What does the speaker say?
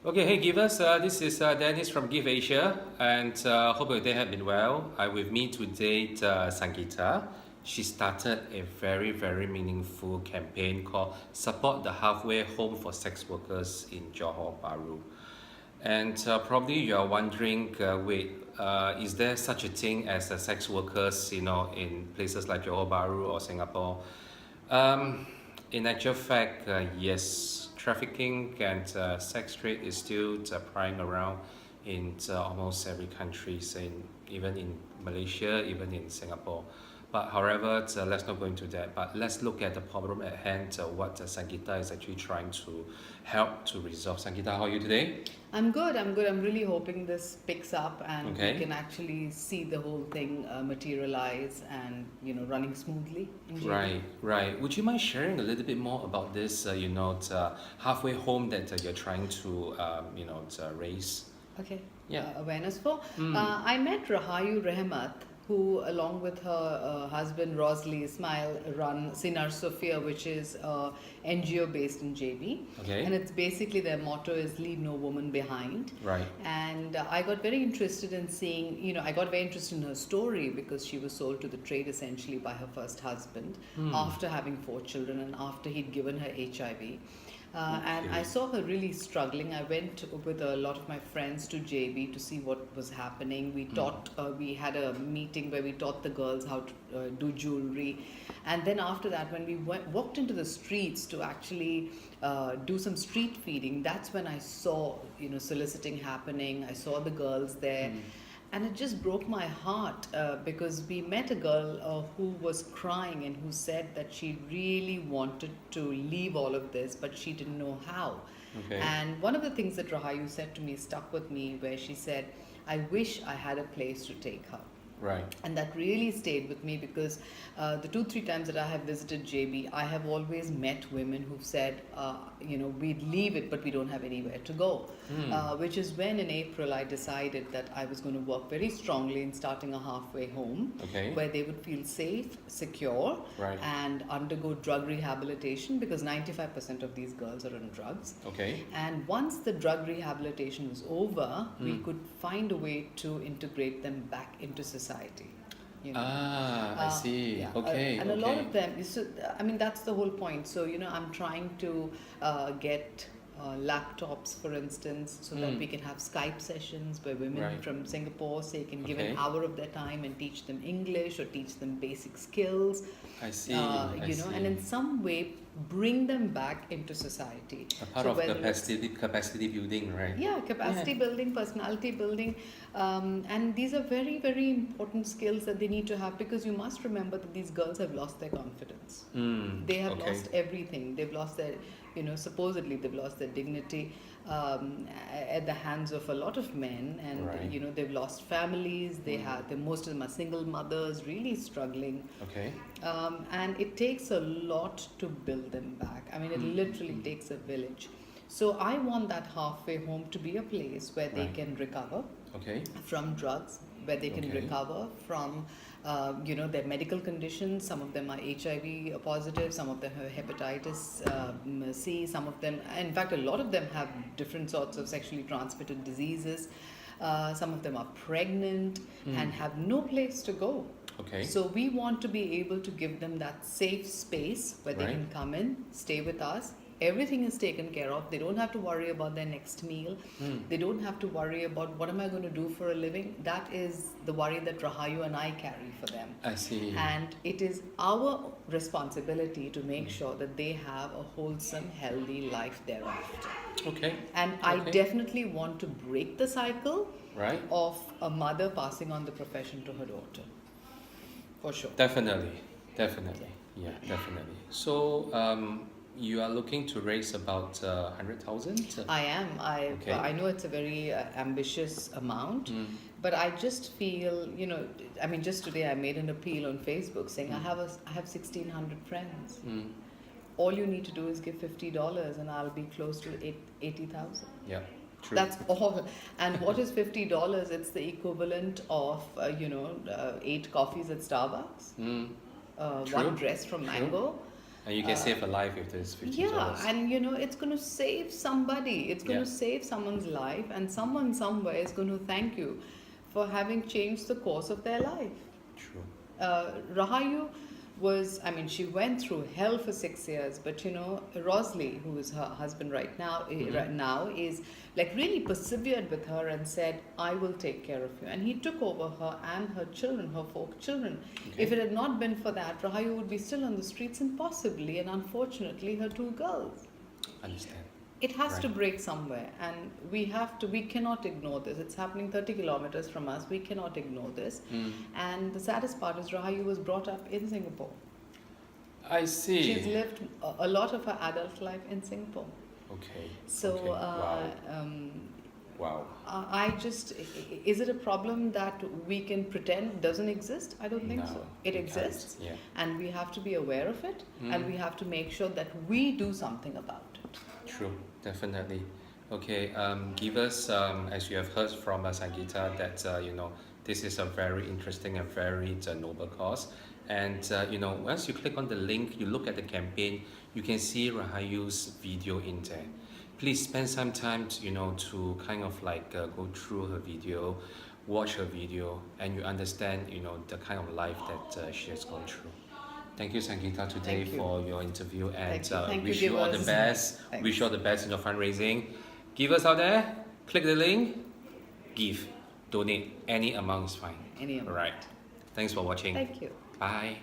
Okay, hey givers, this is Dennis from Give Asia, and hope your day have been well. With me today, Sangeeta. She started a very meaningful campaign called Support the Halfway Home for Sex Workers in Johore, Bahru. And probably you are wondering, is there such a thing as sex workers, in places like Johor Bahru or Singapore? Um, in actual fact, yes, trafficking and sex trade is still prying around in almost every country, even in Malaysia, even in Singapore. But however, let's not go into that. But let's look at the problem at hand, what Sangeeta is actually trying to help to resolve. Sangeeta, how are you today? I'm good. I'm good. I'm really hoping this picks up and we Okay. can actually see the whole thing materialize and running smoothly in JB. Right. Would you mind sharing a little bit more about this, the halfway home that you're trying to, raise? Okay. Yeah. Awareness for. Mm. I met Rahayu Rehmat, who, along with her husband Rosalie Ismail, run Sinar Sophia, which is a NGO based in JB. Okay. And it's basically their motto is "Leave no woman behind." Right. And I got very interested in seeing, I got very interested in her story because she was sold to the trade essentially by her first husband after having 4 children and after he'd given her HIV. And I saw her really struggling. I went with a lot of my friends to JB to see what was happening. We had a meeting where we taught the girls how to do jewelry. And then after that, when we walked into the streets to actually do some street feeding, that's when I saw, soliciting happening. I saw the girls there. And it just broke my heart because we met a girl who was crying and who said that she really wanted to leave all of this, but she didn't know how. Okay. And one of the things that Rahayu said to me stuck with me, where she said, I wish I had a place to take her. Right. And that really stayed with me because the 2-3 times that I have visited JB, I have always met women who've said, we'd leave it, but we don't have anywhere to go. Which is when in April I decided that I was going to work very strongly in starting a halfway home, Okay. where they would feel safe, secure, Right. and undergo drug rehabilitation because 95% of these girls are on drugs. Okay. And once the drug rehabilitation was over, we could find a way to integrate them back into society. I see. Yeah. Okay. And a lot of them, that's the whole point. So, I'm trying to get laptops, for instance, so that we can have Skype sessions where women Right. from Singapore say can give Okay. an hour of their time and teach them English or teach them basic skills. I see. And in some way bring them back into society. A part of capacity building, right? Yeah, capacity building, personality building, and these are very important skills that they need to have because you must remember that these girls have lost their confidence. They have lost everything. They've lost their, supposedly they've lost their dignity at the hands of a lot of men, and Right. They've lost families. Most of them are single mothers, really struggling. Okay. And it takes a lot to build them back. I mean, it literally takes a village. So I want that halfway home to be a place where they Right. can recover Okay. from drugs, where they can Okay. recover from, their medical conditions. Some of them are HIV positive, some of them have hepatitis C, some of them, in fact, a lot of them have different sorts of sexually transmitted diseases. Some of them are pregnant and have no place to go. Okay. So we want to be able to give them that safe space where they Right. can come in, stay with us. Everything is taken care of. They don't have to worry about their next meal. They don't have to worry about what am I going to do for a living. That is the worry that Rahayu and I carry for them. I see. And it is our responsibility to make sure that they have a wholesome, healthy life thereafter. Okay. And I definitely want to break the cycle Right. of a mother passing on the profession to her daughter. For sure. Definitely. Yeah, definitely. So, you are looking to raise about 100,000? I am. Okay. I know it's a very ambitious amount, but I just feel, just today I made an appeal on Facebook saying I have 1,600 friends. All you need to do is give $50 and I'll be close to 80,000. Yeah. True. That's all. And what is $50? It's the equivalent of 8 coffees at Starbucks. True. One dress from Mango. And you can save a life with this $50. Yeah, and you know, it's going to save somebody. It's going Yeah. to save someone's life, and someone somewhere is going to thank you for having changed the course of their life. True. Rahayu was, I mean, she went through hell for 6 years, but you know, Rosalie, who is her husband right now, is like really persevered with her and said, I will take care of you. And he took over her and her children, her 4 children. Okay. If it had not been for that, Rahayu would be still on the streets and possibly, and unfortunately, her 2 girls. Understand. It has to Right. break somewhere, and we cannot ignore this. It's happening 30 kilometers from us. We cannot ignore this. And the saddest part is Rahayu was brought up in Singapore. I see. She's lived a lot of her adult life in Singapore. Okay. So, okay. Wow. I just, is it a problem that we can pretend doesn't exist? I don't think No, so. It we can't. exists, Yeah. and we have to be aware of it, and we have to make sure that we do something about it. True, definitely. Okay, give us, as you have heard from Sangeeta, that you know, this is a very interesting and very noble cause. And you know, once you click on the link, you look at the campaign, you can see Rahayu's video in there. Please spend some time, you know, to kind of like go through her video, watch her video, and you understand, you know, the kind of life that she has gone through. Thank you, Sangeeta, today Thank you. for your interview, and Thank you, wish you all the givers. best. Thanks. Wish you all the best in your fundraising. Give us out there, click the link, give, donate, any amount is fine. Any amount. All right. Thanks for watching. Thank you. Bye.